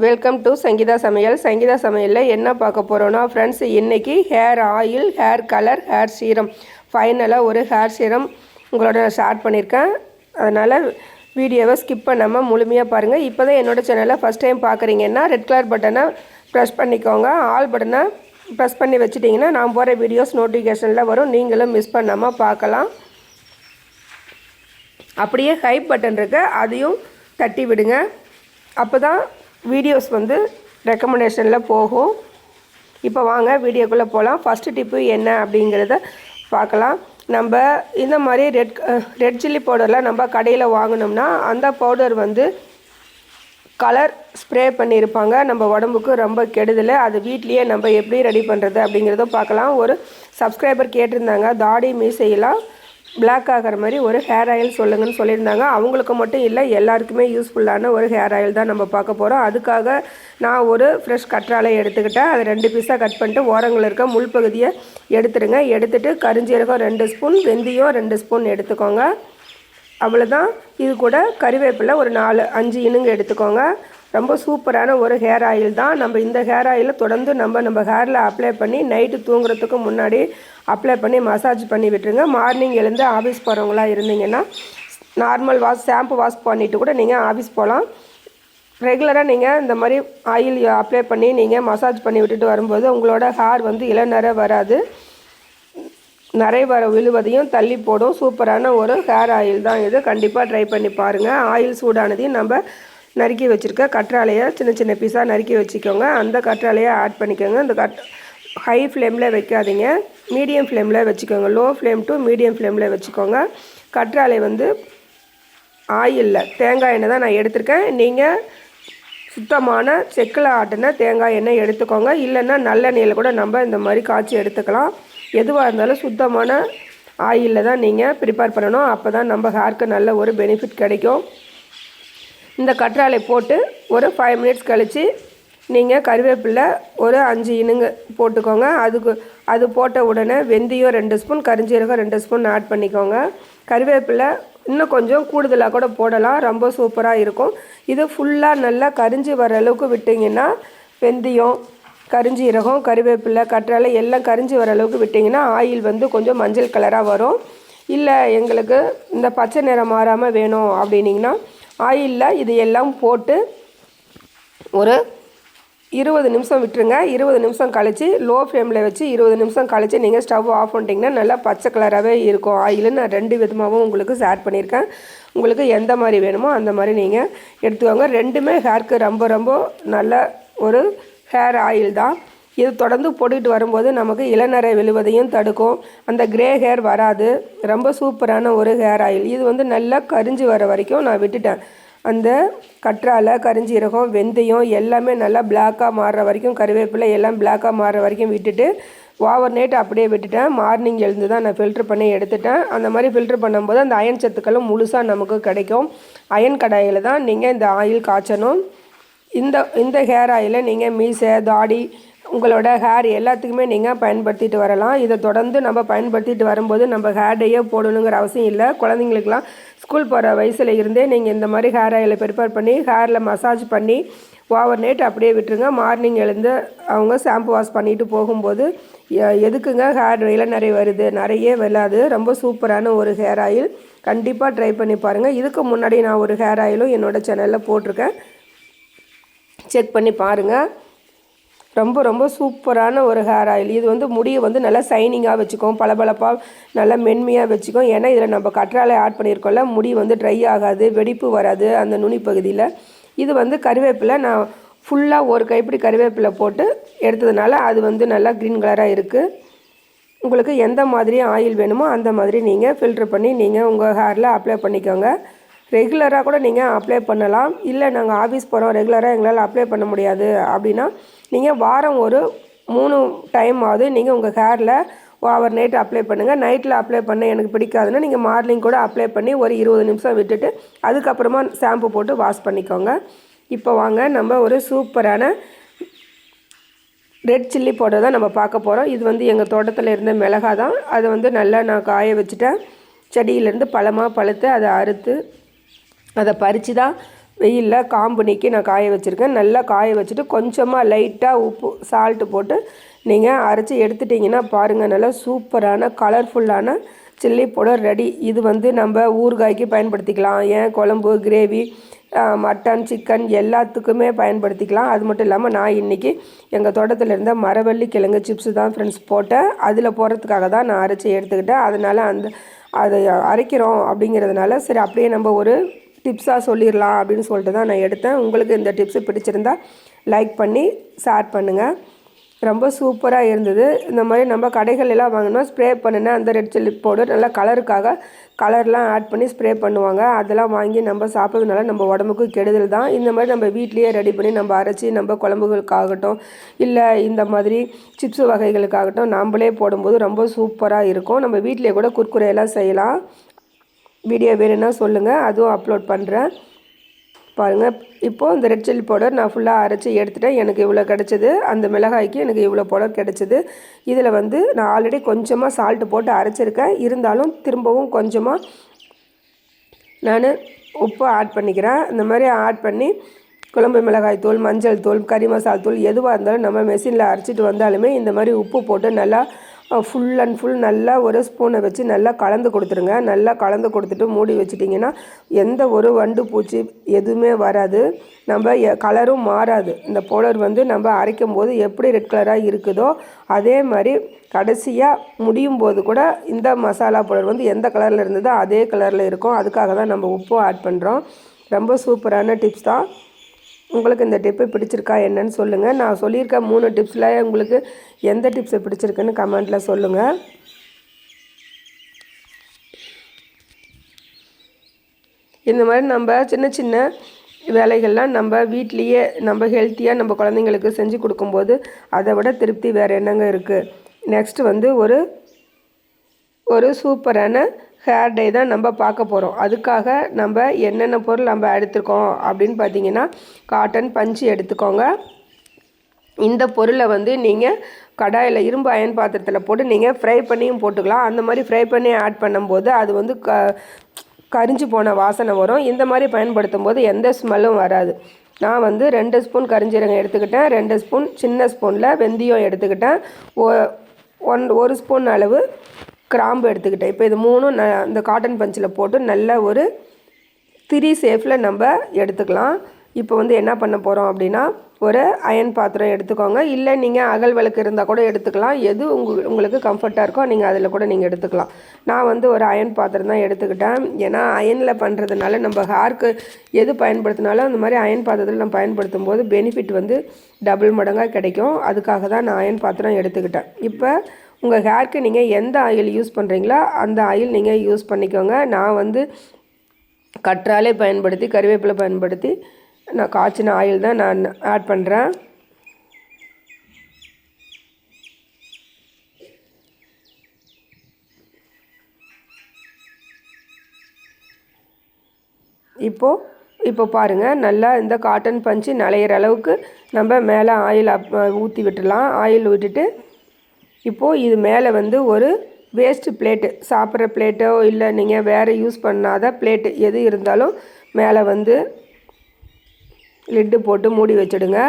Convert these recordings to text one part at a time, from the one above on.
Welcome to Sangeetha சமையல். சங்கீதா சமையலில் என்ன பார்க்க போகிறோன்னா ஃப்ரெண்ட்ஸ், இன்றைக்கி hair oil, hair colour, hair serum, ஃபைனலாக ஒரு ஹேர் சீரம் உங்களோட நான் ஷேர் பண்ணியிருக்கேன். அதனால் வீடியோவை ஸ்கிப் பண்ணாமல் முழுமையாக பாருங்கள். இப்போ தான் என்னோடய சேனலை ஃபஸ்ட் டைம் பார்க்குறீங்கன்னா ரெட் கலர் பட்டனை ப்ரெஸ் பண்ணிக்கோங்க. ஆல் பட்டனை ப்ரெஸ் பண்ணி வச்சுட்டிங்கன்னா நான் போகிற வீடியோஸ் நோட்டிஃபிகேஷனில் வரும். நீங்களும் மிஸ் பண்ணாமல் பார்க்கலாம். அப்படியே ஹைப் பட்டன் இருக்கு, அதையும் தட்டி விடுங்க. அப்போ தான் வீடியோஸ் ரெக்கமெண்டேஷனில் போகும். இப்போ வாங்க வீடியோக்குள்ளே போகலாம். ஃபஸ்ட்டு டிப்பு என்ன அப்படிங்கிறத பார்க்கலாம். நம்ம இந்த மாதிரி ரெட் சில்லி பவுடரில் நம்ம கடையில் வாங்கினோம்னா அந்த பவுடர் கலர் ஸ்ப்ரே பண்ணியிருப்பாங்க. நம்ம உடம்புக்கு ரொம்ப கெடுதல். அது வீட்லேயே நம்ம எப்படி ரெடி பண்ணுறது அப்படிங்கிறத பார்க்கலாம். ஒரு சப்ஸ்கிரைபர் கேட்டிருந்தாங்க, தாடி மீசையெல்லாம் பிளாக் ஆகிற மாதிரி ஒரு ஹேர் ஆயில் சொல்லுங்கன்னு சொல்லியிருந்தாங்க. அவங்களுக்கு மட்டும் இல்லை, எல்லாருக்குமே யூஸ்ஃபுல்லான ஒரு ஹேர் ஆயில் தான் நம்ம பார்க்க போகிறோம். அதுக்காக நான் ஒரு ஃப்ரெஷ் கற்றாழை எடுத்துக்கிட்டேன். அதை 2 பீஸாக கட் பண்ணிட்டு ஓரங்களில் இருக்க முள் பகுதியை எடுத்துடுங்க. எடுத்துகிட்டு கரிஞ்சீரகம் 2 ஸ்பூன், வெந்தயம் 2 ஸ்பூன் எடுத்துக்கோங்க. அவ்வளோதான். இது கூட கறிவேப்பிலை ஒரு 4-5 இனுங்க எடுத்துக்கோங்க. ரொம்ப சூப்பரான ஒரு ஹேர் ஆயில் தான். நம்ம இந்த ஹேர் ஆயிலை தொடர்ந்து நம்ம ஹேரில் அப்ளை பண்ணி நைட்டு தூங்குறதுக்கு முன்னாடி அப்ளை பண்ணி மசாஜ் பண்ணி விட்டுருங்க. மார்னிங் எழுந்து ஆஃபீஸ் போகிறவங்களா இருந்தீங்கன்னா நார்மல் ஷாம்பு வாஷ் பண்ணிவிட்டு கூட நீங்கள் ஆஃபீஸ் போகலாம். ரெகுலராக நீங்கள் இந்த மாதிரி ஆயில் அப்ளை பண்ணி நீங்கள் மசாஜ் பண்ணி விட்டுட்டு வரும்போது உங்களோட ஹேர் இளநரை வராது, நிறைய விழுவதையும் தள்ளி போடும். சூப்பரான ஒரு ஹேர் ஆயில் தான் இது. கண்டிப்பாக ட்ரை பண்ணி பாருங்கள். ஆயில் சூடானதையும் நம்ம நறுக்கி வச்சுருக்க கற்றாழையை சின்ன சின்ன பீஸாக நறுக்கி வச்சுக்கோங்க. அந்த கற்றாழையை ஆட் பண்ணிக்கோங்க. இந்த ஹை ஃப்ளேமில் வைக்காதீங்க, மீடியம் ஃப்ளேமில் வச்சுக்கோங்க. லோ ஃப்ளேம் டு மீடியம் ஃப்ளேமில் வச்சுக்கோங்க. கற்றாழை ஆயிலில் தேங்காய் எண்ணெய் தான் நான் எடுத்திருக்கேன். நீங்கள் சுத்தமான செக்கில் ஆட்டின தேங்காய் எண்ணெய் எடுத்துக்கோங்க. இல்லைன்னா நல்லெண்ணெயில் கூட நம்ம இந்த மாதிரி காய்ச்சி எடுத்துக்கலாம். எதுவாக இருந்தாலும் சுத்தமான ஆயிலில் தான் நீங்கள் ப்ரிப்பேர் பண்ணணும். அப்போ தான் நம்ம ஹேருக்கு நல்ல ஒரு பெனிஃபிட் கிடைக்கும். இந்த கற்றாழை போட்டு ஒரு 5 மினிட்ஸ் கழித்து நீங்கள் கறிவேப்பிலை ஒரு 5 இனுங்க போட்டுக்கோங்க. அது போட்ட உடனே வெந்தயம் 2 ஸ்பூன், கரிஞ்சீரகம் 2 ஸ்பூன் ஆட் பண்ணிக்கோங்க. கறிவேப்பிலை இன்னும் கொஞ்சம் கூடுதலாக கூட போடலாம், ரொம்ப சூப்பராக இருக்கும். இது ஃபுல்லாக நல்லா கரிஞ்சி வர அளவுக்கு விட்டிங்கன்னா, வெந்தயம், கரிஞ்சீரகம், கறிவேப்பிலை, கற்றாழை எல்லாம் கரிஞ்சி வர அளவுக்கு விட்டிங்கன்னா ஆயில் கொஞ்சம் மஞ்சள் கலராக வரும். இல்லை எங்களுக்கு இந்த பச்சை நிறம் மாறாமல் வேணும் அப்படின்னிங்கன்னா ஆயிலில் இது எல்லாம் போட்டு ஒரு 20 நிமிஷம் விட்டுருங்க. 20 நிமிஷம் கழித்து லோ ஃப்ளேமில் வச்சு 20 நிமிஷம் கழித்து நீங்கள் ஸ்டவ் ஆஃப் பண்ணிட்டீங்கன்னா நல்லா பச்சை கலராகவே இருக்கும் ஆயில். நான் 2 விதமாகவும் உங்களுக்கு ஷேர் பண்ணியிருக்கேன். உங்களுக்கு எந்த மாதிரி வேணுமோ அந்த மாதிரி நீங்கள் எடுத்துக்கோங்க. ரெண்டுமே ஹேருக்கு ரொம்ப ரொம்ப நல்ல ஒரு ஹேர் ஆயில் தான். இது தொடர்ந்து போட்டுக்கிட்டு வரும்போது நமக்கு இளநரை விழுவதையும் தடுக்கும். அந்த கிரே ஹேர் வராது. ரொம்ப சூப்பரான ஒரு ஹேர் ஆயில். இது நல்லா கரிஞ்சி வர வரைக்கும் நான் விட்டுட்டேன். அந்த கற்றாழை, கரிஞ்சீரகம், வெந்தயம் எல்லாமே நல்லா பிளாக்காக மாறுற வரைக்கும், கறிவேப்பிலை எல்லாம் பிளாக்காக மாறுற வரைக்கும் விட்டுட்டு ஓவர் நைட் அப்படியே விட்டுட்டேன். மார்னிங் எழுந்து தான் நான் ஃபில்ட்ரு பண்ணி எடுத்துட்டேன். அந்த மாதிரி ஃபில்ட்ரு பண்ணும்போது அந்த அயன் சத்துக்களும் முழுசாக நமக்கு கிடைக்கும். அயன் கடாயில் தான் நீங்கள் இந்த ஆயில் காய்ச்சணும். இந்த ஹேர் ஆயிலை நீங்கள் மீசை, தாடி, உங்களோட ஹேர் எல்லாத்துக்குமே நீங்கள் பயன்படுத்திட்டு வரலாம். இதை தொடர்ந்து நம்ம பயன்படுத்திட்டு வரும்போது நம்ம ஹேர் டையே போடணுங்கிற அவசியம் இல்லை. குழந்தைங்களுக்கெலாம் ஸ்கூல் போகிற வயசில் இருந்தே நீங்கள் இந்த மாதிரி ஹேர் ஆயிலை ப்ரிப்பேர் பண்ணி ஹேரில் மசாஜ் பண்ணி ஓவர் நைட் அப்படியே விட்டுருங்க. மார்னிங் எழுந்து அவங்க ஷாம்பு வாஷ் பண்ணிட்டு போகும்போது எதுக்குங்க ஹேர் இளநரை வருது, நிறைய வெள்ளாது. ரொம்ப சூப்பரான ஒரு ஹேர் ஆயில். கண்டிப்பாக ட்ரை பண்ணி பாருங்கள். இதுக்கு முன்னாடி நான் ஒரு ஹேர் ஆயிலும் என்னோடய சேனலில் போட்டிருக்கேன், செக் பண்ணி பாருங்கள். ரொம்ப ரொம்ப சூப்பரான ஒரு ஹேர் ஆயில். இது முடியை நல்லா சைனிங்காக வச்சுக்கும், பளபளப்பாக நல்லா மென்மையாக வச்சுக்கும். ஏன்னா இதில் நம்ம கற்றாழை ஆட் பண்ணியிருக்கோம்ல, முடி ட்ரை ஆகாது, வெடிப்பு வராது அந்த நுனி பகுதியில். இது கறிவேப்பிலை நான் ஃபுல்லாக ஒரு கைப்பிடி கறிவேப்பிலை போட்டு எடுத்ததுனால அது நல்லா க்ரீன் கலராக இருக்குது. உங்களுக்கு எந்த மாதிரி ஆயில் வேணுமோ அந்த மாதிரி நீங்கள் ஃபில்ட்ரு பண்ணி நீங்கள் உங்கள் ஹேரில் அப்ளை பண்ணிக்கோங்க. ரெகுலராக கூட நீங்கள் அப்ளை பண்ணலாம். இல்லை நாங்கள் ஆஃபீஸ் போகிறோம், ரெகுலராக எங்களால் அப்ளை பண்ண முடியாது அப்படின்னா நீங்கள் வாரம் ஒரு 3 டைம் ஆகுது நீங்கள் உங்கள் ஹேரில் ஓவர் நைட் அப்ளை பண்ணுங்கள். நைட்டில் அப்ளை பண்ண எனக்கு பிடிக்காதுன்னா நீங்கள் மார்னிங் கூட அப்ளை பண்ணி ஒரு 20 நிமிஷம் விட்டுட்டு அதுக்கப்புறமா ஷாம்பு போட்டு வாஷ் பண்ணிக்கோங்க. இப்போ வாங்க நம்ம ஒரு சூப்பரான ரெட் சில்லி பவுடர் தான் நம்ம பார்க்க போகிறோம். இது எங்கள் தோட்டத்தில் இருந்த மிளகா தான். அதை நல்லா நான் காய வச்சுட்டேன். செடியிலேருந்து பழமாக பழுத்து அதை அறுத்து அதை பறித்து தான் வெயிலில் காம்பு நீக்கி நான் காய வச்சுருக்கேன். நல்லா காய வச்சுட்டு கொஞ்சமாக லைட்டாக உப்பு சால்ட்டு போட்டு நீங்கள் அரைச்சி எடுத்துட்டிங்கன்னா பாருங்கள், நல்லா சூப்பரான கலர்ஃபுல்லான சில்லி பவுடர் ரெடி. இது வந்து நம்ம ஊறுகாய்க்கு பயன்படுத்திக்கலாம், ஏன் குழம்பு, கிரேவி, மட்டன், சிக்கன் எல்லாத்துக்குமே பயன்படுத்திக்கலாம். அது மட்டும் இல்லாமல் நான் இன்றைக்கி எங்கள் தோட்டத்தில் இருந்த மரவள்ளி கிழங்கு சிப்ஸு தான் ஃப்ரெண்ட்ஸ் போட்டேன். அதில் போடுறதுக்காக தான் நான் அரைச்சி எடுத்துக்கிட்டேன். அதனால் அதை அரைக்கிறோம் அப்படிங்கிறதுனால சரி அப்படியே நம்ம ஒரு டிப்ஸாக சொல்லிடலாம் அப்படின்னு சொல்லிட்டு தான் நான் எடுத்தேன். உங்களுக்கு இந்த டிப்ஸு பிடிச்சிருந்தா லைக் பண்ணி ஷேர் பண்ணுங்கள். ரொம்ப சூப்பராக இருந்தது. இந்த மாதிரி நம்ம கடைகள் எல்லாம் வாங்கினா ஸ்ப்ரே பண்ணினா அந்த ரெட் சில்லி பவுடர் நல்லா கலருக்காக கலர்லாம் ஆட் பண்ணி ஸ்ப்ரே பண்ணுவாங்க. அதெல்லாம் வாங்கி நம்ம சாப்பிட்றதுனால நம்ம உடம்புக்கு கெடுதல் தான். இந்த மாதிரி நம்ம வீட்லேயே ரெடி பண்ணி நம்ம அரைச்சி நம்ம குழம்புகளுக்காகட்டும் இல்லை இந்த மாதிரி சிப்ஸு வகைகளுக்காகட்டும் நம்மளே போடும்போது ரொம்ப சூப்பராக இருக்கும். நம்ம வீட்டிலே கூட குர்குரேலாம் செய்யலாம். வீடியோ வேணும்னா சொல்லுங்கள், அதுவும் அப்லோட் பண்ணுறேன். பாருங்கள், இப்போது இந்த ரெட் சில்லி பவுடர் நான் ஃபுல்லாக அரைச்சி எடுத்துகிட்டேன். எனக்கு இவ்வளோ கிடச்சிது. அந்த மிளகாய்க்கு எனக்கு இவ்வளோ பவுடர் கிடச்சிது. இதில் வந்து நான் ஆல்ரெடி கொஞ்சமாக சால்ட்டு போட்டு அரைச்சிருக்கேன். இருந்தாலும் திரும்பவும் கொஞ்சமாக நான் உப்பு ஆட் பண்ணிக்கிறேன். இந்த மாதிரி ஆட் பண்ணி குழம்பு மிளகாய் தூள், மஞ்சள் தூள், கறி மசாலா தூள் எதுவாக இருந்தாலும் நம்ம மெஷினில் அரைச்சிட்டு வந்தாலுமே இந்த மாதிரி உப்பு போட்டு நல்லா ஃபுல் அண்ட் ஃபுல் நல்லா ஒரு ஸ்பூனை வச்சு நல்லா கலந்து கொடுத்துருங்க. நல்லா கலந்து கொடுத்துட்டு மூடி வச்சிட்டிங்கன்னா எந்த ஒரு வண்டு பூச்சி எதுவுமே வராது. நம்ம கலரும் மாறாது. இந்த பவுடர் வந்து நம்ம அரைக்கும் போது எப்படி ரெட் கலராக இருக்குதோ அதே மாதிரி கடைசியாக முடியும் போது கூட இந்த மசாலா பவுடர் வந்து எந்த கலரில் இருந்ததோ அதே கலரில் இருக்கும். அதுக்காக தான் நம்ம உப்பும் ஆட் பண்ணுறோம். ரொம்ப சூப்பரான டிப்ஸ் தான். உங்களுக்கு இந்த டிப்பு பிடிச்சிருக்கா என்னன்னு சொல்லுங்கள். நான் சொல்லியிருக்க 3 டிப்ஸில் உங்களுக்கு எந்த டிப்ஸை பிடிச்சிருக்குன்னு கமெண்ட்டில் சொல்லுங்கள். இந்த மாதிரி நம்ம சின்ன சின்ன வேலைகள்லாம் நம்ம வீட்லேயே நம்ம ஹெல்த்தியாக நம்ம குழந்தைங்களுக்கு செஞ்சு கொடுக்கும்போது அதை விட திருப்தி வேறு என்னங்க இருக்குது. நெக்ஸ்ட்டு வந்து ஒரு சூப்பரான ஹேர் டை தான் நம்ம பார்க்க போகிறோம். அதுக்காக நம்ம என்னென்ன பொருள் நம்ம எடுத்துருக்கோம் அப்படின்னு பார்த்தீங்கன்னா, காட்டன் பஞ்சு எடுத்துக்கோங்க. இந்த பொருளை வந்து நீங்கள் கடாயில் இரும்பு அயன் பாத்திரத்தில் போட்டு நீங்கள் ஃப்ரை பண்ணியும் போட்டுக்கலாம். அந்த மாதிரி ஃப்ரை பண்ணி ஆட் பண்ணும்போது அது வந்து கரிஞ்சு போன வாசனை வரும். இந்த மாதிரி பயன்படுத்தும் போது எந்த ஸ்மெல்லும் வராது. நான் வந்து 2 ஸ்பூன் கரிஞ்சீரகம் எடுத்துக்கிட்டேன். 2 ஸ்பூன் சின்ன ஸ்பூனில் வெந்தயம் எடுத்துக்கிட்டேன். 1 ஸ்பூன் அளவு கிராம்பு எடுத்துக்கிட்டேன். இப்போ இது 3 இந்த காட்டன் பஞ்சில் போட்டு நல்ல ஒரு 3 ஷேப்பில் நம்ம எடுத்துக்கலாம். இப்போ வந்து என்ன பண்ண போகிறோம் அப்படின்னா, ஒரு அயன் பாத்திரம் எடுத்துக்கோங்க. இல்லை நீங்கள் அகல் விளக்கு இருந்தால் கூட எடுத்துக்கலாம். எது உங்களுக்கு கம்ஃபர்ட்டாக இருக்கோ நீங்கள் அதில் கூட நீங்கள் எடுத்துக்கலாம். நான் வந்து ஒரு அயன் பாத்திரம் தான் எடுத்துக்கிட்டேன். ஏன்னா அயனில் பண்ணுறதுனால நம்ம ஹேருக்கு எது பயன்படுத்தினாலும் அந்த மாதிரி அயன் பாத்திரத்தில் நம்ம பயன்படுத்தும் போது பெனிஃபிட் வந்து டபுள் மடங்காக கிடைக்கும். அதுக்காக தான் நான் அயன் பாத்திரம் எடுத்துக்கிட்டேன். இப்போ உங்கள் ஹேருக்கு நீங்கள் எந்த ஆயில் யூஸ் பண்ணுறீங்களோ அந்த ஆயில் நீங்கள் யூஸ் பண்ணிக்கோங்க. நான் வந்து கற்றாழை பயன்படுத்தி கறிவேப்பிலை பயன்படுத்தி நான் காய்ச்சின ஆயில் தான் நான் ஆட் பண்ணுறேன். இப்போ பாருங்கள், நல்லா இந்த காட்டன் பஞ்சு நனையிற அளவுக்கு நம்ம மேலே ஆயில் ஊற்றி விட்டுடலாம். ஆயில் விட்டுட்டு இப்போது இது மேலே வந்து ஒரு வேஸ்ட்டு பிளேட்டு, சாப்பிட்ற பிளேட்டோ இல்லை நீங்கள் வேறு யூஸ் பண்ணாத பிளேட்டு எது இருந்தாலும் மேலே வந்து லிட்டு போட்டு மூடி வச்சுடுங்க.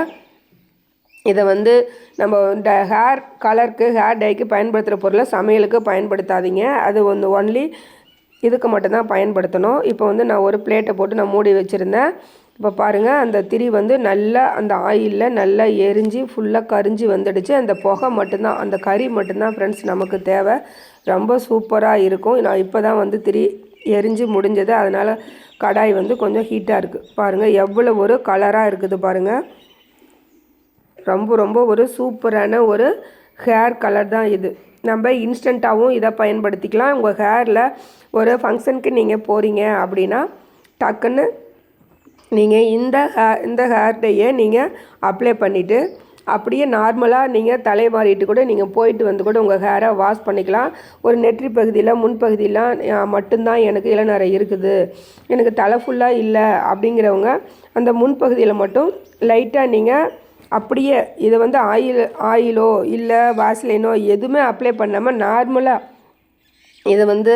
இதை வந்து நம்ம ஹேர் கலருக்கு ஹேர் டைக்கு பயன்படுத்துகிற பொருளை சமையலுக்கு பயன்படுத்தாதீங்க. அது ஒன்லி இதுக்கு மட்டும்தான் பயன்படுத்தணும். இப்போ வந்து நான் ஒரு பிளேட்டை போட்டு நான் மூடி வச்சுருந்தேன். இப்போ பாருங்கள், அந்த திரி வந்து நல்லா அந்த ஆயிலில் நல்லா எரிஞ்சு ஃபுல்லாக கரிஞ்சு வந்துடுச்சு. அந்த புகை மட்டும்தான், அந்த கறி மட்டும்தான் ஃப்ரெண்ட்ஸ் நமக்கு தேவை. ரொம்ப சூப்பராக இருக்கும். நான் இப்போ தான் வந்து திரி எரிஞ்சு முடிஞ்சது. அதனால் கடாய் வந்து கொஞ்சம் ஹீட்டாக இருக்குது. பாருங்கள் எவ்வளோ ஒரு கலராக இருக்குது பாருங்கள். ரொம்ப ஒரு சூப்பரான ஒரு ஹேர் கலர் தான் இது. நம்ம இன்ஸ்டண்ட்டாகவும் இதை பயன்படுத்திக்கலாம். உங்கள் ஹேரில் ஒரு ஃபங்க்ஷனுக்கு நீங்கள் போகிறீங்க அப்படின்னா டக்குன்னு நீங்கள் இந்த ஹேர் டையை நீங்கள் அப்ளை பண்ணிவிட்டு அப்படியே நார்மலாக நீங்கள் தலை மாறிட்டு கூட நீங்கள் போயிட்டு வந்து கூட உங்கள் ஹேரை வாஷ் பண்ணிக்கலாம். ஒரு நெற்றி பகுதியில் முன்பகுதியெலாம் மட்டும்தான் எனக்கு இளநரை இருக்குது, எனக்கு தலை ஃபுல்லாக இல்லை அப்படிங்கிறவங்க அந்த முன்பகுதியில் மட்டும் லைட்டாக நீங்கள் அப்படியே இதை வந்து ஆயிலோ இல்லை வாஸ்லைனோ எதுவுமே அப்ளை பண்ணாமல் நார்மலாக இதை வந்து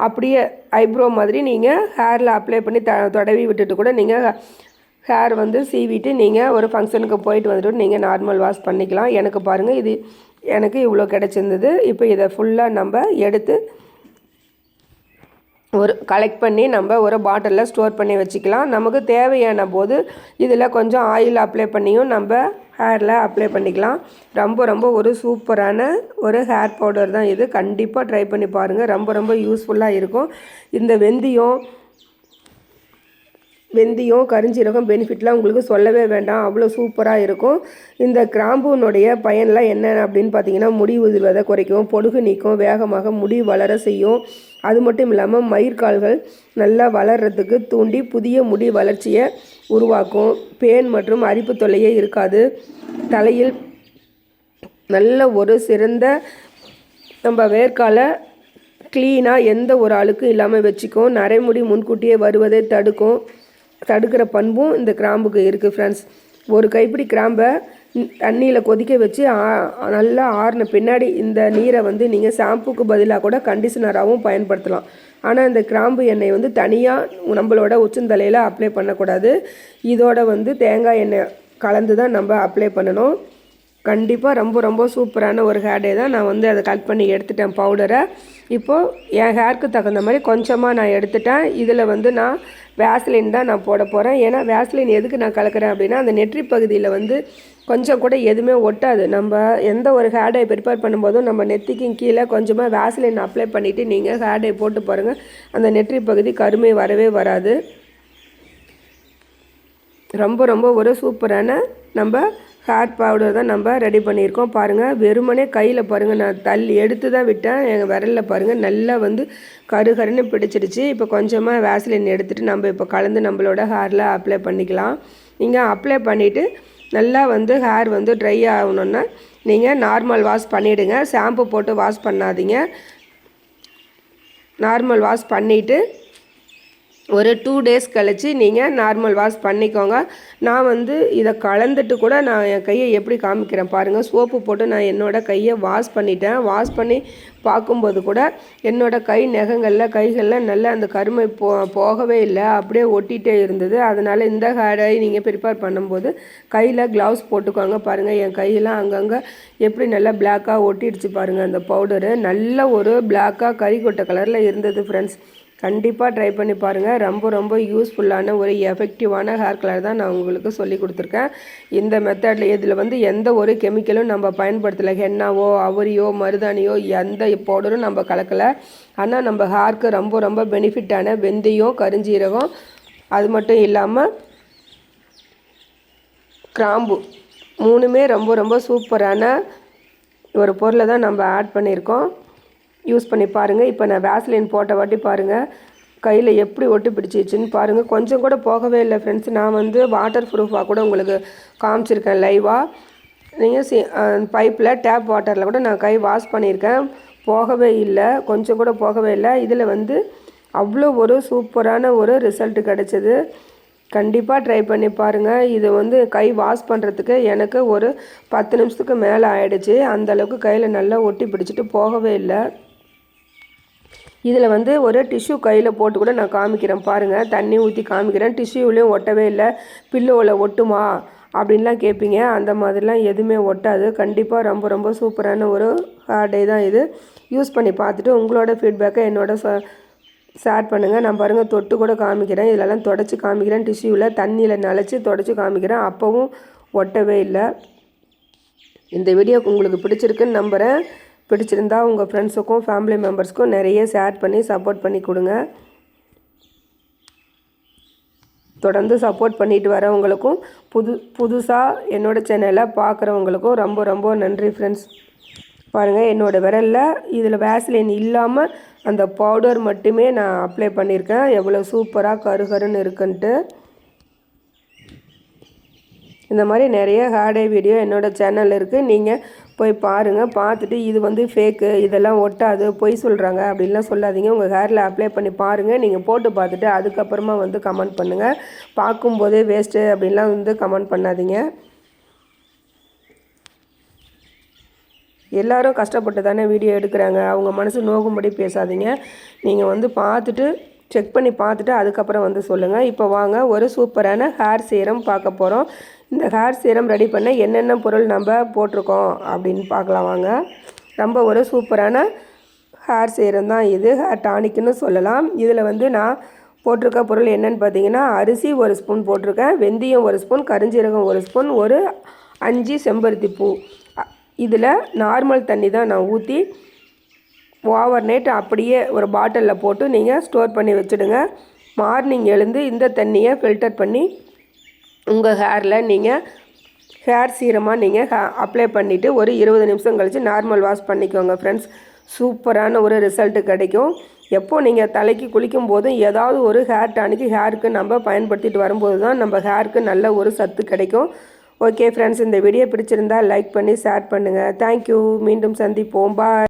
அப்படியே ஐப்ரோ மாதிரி நீங்கள் ஹேரில் அப்ளை பண்ணி தடவி விட்டுட்டு கூட நீங்கள் ஹேர் வந்து சீவிட்டு நீங்கள் ஒரு ஃபங்க்ஷனுக்கு போயிட்டு வந்துட்டு நீங்கள் நார்மல் வாஷ் பண்ணிக்கலாம். எனக்கு பாருங்கள் இது எனக்கு இவ்வளோ கிடச்சிருந்தது. இப்போ இதை ஃபுல்லாக நம்ம எடுத்து ஒரு கலெக்ட் பண்ணி நம்ம ஒரு பாட்டிலில் ஸ்டோர் பண்ணி வச்சுக்கலாம். நமக்கு தேவையான போது இதில் கொஞ்சம் ஆயில் அப்ளை பண்ணியும் நம்ம ஹேரில் அப்ளை பண்ணிக்கலாம். ரொம்ப ரொம்ப ஒரு சூப்பரான ஒரு ஹேர் பவுடர் தான் இது. கண்டிப்பாக ட்ரை பண்ணி பாருங்கள். ரொம்ப ரொம்ப யூஸ்ஃபுல்லாக இருக்கும். இந்த வெந்தயம் கரிஞ்சீரகம் பெனிஃபிட்லாம் உங்களுக்கு சொல்லவே வேண்டாம், அவ்வளோ சூப்பராக இருக்கும். இந்த கிராம்புனுடைய பயன்லாம் என்ன அப்படின்னு பார்த்தீங்கன்னா, முடி உதிர்வதை குறைக்கும், பொடுகு நீக்கும், வேகமாக முடி வளர செய்யும். அது மட்டும் இல்லாமல் மயிர்கால்கள் நல்லா வளர்கிறதுக்கு தூண்டி புதிய முடி வளர்ச்சியை உருவாக்கும். பேன் மற்றும் அரிப்பு தொல்லையே இருக்காது. தலையில் நல்ல ஒரு சிறந்த நம்ம வேர்க்காலை க்ளீனாக எந்த ஒரு அழுக்கும் இல்லாமல் வச்சுக்கும். நரைமுடி முன்கூட்டியே வருவதை தடுக்கிற பண்பும் இந்த கிராம்புக்கு இருக்குது ஃப்ரெண்ட்ஸ். ஒரு கைப்பிடி கிராம்பை தண்ணியில் கொதிக்க வச்சு நல்லா ஆறின பின்னாடி இந்த நீரை வந்து நீங்கள் ஷாம்புக்கு பதிலாக கூட கண்டிஷனராகவும் பயன்படுத்தலாம். ஆனால் இந்த கிராம்பு எண்ணெய் வந்து தனியாக நம்மளோட உச்சந்தலையில் அப்ளை பண்ணக்கூடாது. இதோட வந்து தேங்காய் எண்ணெய் கலந்து தான் நம்ம அப்ளை பண்ணணும். கண்டிப்பாக ரொம்ப ரொம்ப சூப்பரான ஒரு ஹேர் டே தான். நான் வந்து அதை கட் பண்ணி எடுத்துட்டேன் பவுடரை. இப்போது என் ஹேருக்கு தகுந்த மாதிரி கொஞ்சமாக நான் எடுத்துட்டேன். இதில் வந்து நான் வேஸ்லின் தான் நான் போட போகிறேன். ஏன்னா வேஸ்லின் எதுக்கு நான் கலக்கிறேன் அப்படின்னா, அந்த நெற்றி பகுதியில் வந்து கொஞ்சம் கூட எதுவுமே ஒட்டாது. நம்ம எந்த ஒரு ஹேர் டை ப்ரிப்பேர் பண்ணும்போதும் நம்ம நெத்திக்கும் கீழே கொஞ்சமாக வேஸ்லின் அப்ளை பண்ணிவிட்டு நீங்கள் ஹேர் டை போட்டு பாருங்கள். அந்த நெற்றி பகுதி கருமை வரவே வராது. ரொம்ப ரொம்ப ஒரு சூப்பரான நம்ம ஹேர் பவுடர் தான் நம்ம ரெடி பண்ணியிருக்கோம். பாருங்கள், வெறுமனே கையில் பாருங்கள், நான் தள்ளி எடுத்து தான் விட்டேன். எங்கள் விரலில் பாருங்கள் நல்லா வந்து கருன்னு பிடிச்சிடுச்சு. இப்போ கொஞ்சமாக வேஸ்லின் எடுத்துகிட்டு நம்ம இப்போ கலந்து நம்மளோட ஹேரில் அப்ளை பண்ணிக்கலாம். நீங்கள் அப்ளை பண்ணிவிட்டு நல்லா வந்து ஹேர் வந்து ட்ரை ஆகணுன்னா நீங்கள் நார்மல் வாஷ் பண்ணிவிடுங்க. ஷாம்பு போட்டு வாஷ் பண்ணாதீங்க. நார்மல் வாஷ் பண்ணிவிட்டு ஒரு 2 டேஸ் கழித்து நீங்கள் நார்மல் வாஷ் பண்ணிக்கோங்க. நான் வந்து இதை கலந்துட்டு கூட நான் என் கையை எப்படி காமிக்கிறேன் பாருங்கள். சோப்பு போட்டு நான் என்னோடய கையை வாஷ் பண்ணிட்டேன். வாஷ் பண்ணி பார்க்கும்போது கூட என்னோடய கை நகங்களில் கைகளில் நல்லா அந்த கருமை போகவே இல்லை, அப்படியே ஒட்டிகிட்டே இருந்தது. அதனால் இந்த ஹேர் டை நீங்கள் ப்ரிப்பேர் பண்ணும்போது கையில் க்ளவுஸ் போட்டுக்கோங்க. பாருங்கள், என் கையெல்லாம் அங்கங்கே எப்படி நல்லா பிளாக்காக ஒட்டிடுச்சு பாருங்கள். அந்த பவுடரு நல்ல ஒரு பிளாக்காக கறிக்கொட்டை கலரில் இருந்தது ஃப்ரெண்ட்ஸ். கண்டிப்பாக ட்ரை பண்ணி பாருங்கள். ரொம்ப ரொம்ப யூஸ்ஃபுல்லான ஒரு எஃபெக்டிவான ஹேர் கலர் தான் நான் உங்களுக்கு சொல்லி கொடுத்துருக்கேன். இந்த மெத்தடில் இதில் வந்து எந்த ஒரு கெமிக்கலும் நம்ம பயன்படுத்தலை. ஹென்னாவோ அவரியோ மருதாணியோ எந்த பவுடரும் நம்ம கலக்கலை. ஆனால் நம்ம ஹேருக்கு ரொம்ப ரொம்ப பெனிஃபிட்டான வெந்தயம் கரிஞ்சீரகம் அது மட்டும் இல்லாமல் கிராம்பு 3மே ரொம்ப ரொம்ப சூப்பரான ஒரு பொருளை தான் நம்ம ஆட் பண்ணியிருக்கோம். யூஸ் பண்ணி பாருங்கள். இப்போ நான் வேஸ்லின் போட்ட வாட்டி பாருங்கள் கையில் எப்படி ஒட்டி பிடிச்சிச்சின்னு பாருங்கள். கொஞ்சம் கூட போகவே இல்லை ஃப்ரெண்ட்ஸ். நான் வந்து வாட்டர் ப்ரூஃபாக கூட உங்களுக்கு காமிச்சிருக்கேன் லைவாக. நீங்கள் பைப்பில் டேப் வாட்டரில் கூட நான் கை வாஷ் பண்ணியிருக்கேன். போகவே இல்லை, கொஞ்சம் கூட போகவே இல்லை. இதில் வந்து அவ்வளோ ஒரு சூப்பரான ஒரு ரிசல்ட் கிடச்சிது. கண்டிப்பாக ட்ரை பண்ணி பாருங்கள். இது வந்து கை வாஷ் பண்ணுறதுக்கு எனக்கு ஒரு 10 நிமிஷத்துக்கு மேலே ஆகிடுச்சு. அந்தளவுக்கு கையில் நல்லா ஒட்டி பிடிச்சிட்டு போகவே இல்லை. இதில் வந்து ஒரு டிஷ்யூ கையில் போட்டு கூட நான் காமிக்கிறேன் பாருங்கள். தண்ணி ஊற்றி காமிக்கிறேன். டிஷ்யூலேயும் ஒட்டவே இல்லை. பில்லோவில் ஒட்டுமா அப்படின்லாம் கேட்பீங்க. அந்த மாதிரிலாம் எதுவுமே ஒட்டாது. கண்டிப்பாக ரொம்ப ரொம்ப சூப்பரான ஒரு ஹேர் டே தான் இது. யூஸ் பண்ணி பார்த்துட்டு உங்களோட ஃபீட்பேக்கை என்னோட ஷேர் பண்ணுங்கள். நான் பாருங்கள் தொட்டு கூட காமிக்கிறேன். இதிலெல்லாம் தொடச்சி காமிக்கிறேன். டிஷ்யூவில் தண்ணியில் நனைச்சி தொடச்சி காமிக்கிறேன். அப்போவும் ஒட்டவே இல்லை. இந்த வீடியோ உங்களுக்கு பிடிச்சிருக்குன்னு நம்புகிறேன். பிடிச்சிருந்தா உங்கள் ஃப்ரெண்ட்ஸுக்கும் ஃபேமிலி மெம்பர்ஸ்க்கும் நிறைய ஷேர் பண்ணி சப்போர்ட் பண்ணி கொடுங்க. தொடர்ந்து சப்போர்ட் பண்ணிட்டு வரவங்களுக்கும் புதுசாக என்னோடய சேனலை பார்க்குறவங்களுக்கும் ரொம்ப ரொம்ப நன்றி ஃப்ரெண்ட்ஸ். பாருங்கள், என்னோடய விரலில் இதில் வேஸ்லின் இல்லாமல் அந்த பவுடர் மட்டுமே நான் அப்ளை பண்ணியிருக்கேன். எவ்வளோ சூப்பராக கருன்னு இருக்குன்ட்டு. இந்த மாதிரி நிறைய ஹேர் டை வீடியோ என்னோடய சேனல் இருக்குது. நீங்கள் போய் பாருங்கள். பார்த்துட்டு இது வந்து ஃபேக்கு, இதெல்லாம் ஒட்டாது, பொய் சொல்கிறாங்க அப்படின்லாம் சொல்லாதீங்க. உங்கள் ஹேரில் அப்ளை பண்ணி பாருங்கள். நீங்கள் போட்டு பார்த்துட்டு அதுக்கப்புறமா வந்து கமெண்ட் பண்ணுங்கள். பார்க்கும்போதே வேஸ்ட்டு அப்படின்லாம் வந்து கமெண்ட் பண்ணாதீங்க. எல்லோரும் கஷ்டப்பட்டு தானே வீடியோ எடுக்கிறாங்க. அவங்க மனசு நோகும்படி பேசாதீங்க. நீங்கள் வந்து பார்த்துட்டு செக் பண்ணி பார்த்துட்டு அதுக்கப்புறம் வந்து சொல்லுங்கள். இப்போ வாங்க ஒரு சூப்பரான ஹேர் சீரம் பார்க்க போகிறோம். இந்த ஹேர் சீரம் ரெடி பண்ண என்னென்ன பொருள் நம்ம போட்டிருக்கோம் அப்படின்னு பார்க்கலாம் வாங்க. ரொம்ப ஒரு சூப்பரான ஹேர் சீரம் தான் இது, ஹேர் டானிக்னு சொல்லலாம். இதில் வந்து நான் போட்டிருக்க பொருள் என்னென்னு பார்த்தீங்கன்னா, அரிசி 1 ஸ்பூன் போட்டிருக்கேன், வெந்தயம் 1 ஸ்பூன், கருஞ்சீரகம் 1 ஸ்பூன், ஒரு 5 செம்பருத்தி பூ. இதில் நார்மல் தண்ணி தான் நான் ஊற்றி ஓவர் நைட் அப்படியே ஒரு பாட்டிலில் போட்டு நீங்கள் ஸ்டோர் பண்ணி வச்சுடுங்க. மார்னிங் எழுந்து இந்த தண்ணியை ஃபில்டர் பண்ணி உங்கள் ஹேரில் நீங்கள் ஹேர் சீரமாக நீங்கள் அப்ளை பண்ணிவிட்டு ஒரு 20 நிமிஷம் கழித்து நார்மல் வாஷ் பண்ணிக்கோங்க ஃப்ரெண்ட்ஸ். சூப்பரான ஒரு ரிசல்ட்டு கிடைக்கும். எப்போது நீங்கள் தலைக்கு குளிக்கும் போதும் ஏதாவது ஒரு ஹேர் டானிக்கு ஹேருக்கு நம்ம பயன்படுத்திட்டு வரும்போது தான் நம்ம ஹேருக்கு நல்ல ஒரு சத்து கிடைக்கும். ஓகே ஃப்ரெண்ட்ஸ், இந்த வீடியோ பிடிச்சிருந்தால் லைக் பண்ணி ஷேர் பண்ணுங்கள். தேங்க்யூ. மீண்டும் சந்திப்போம். பாய்.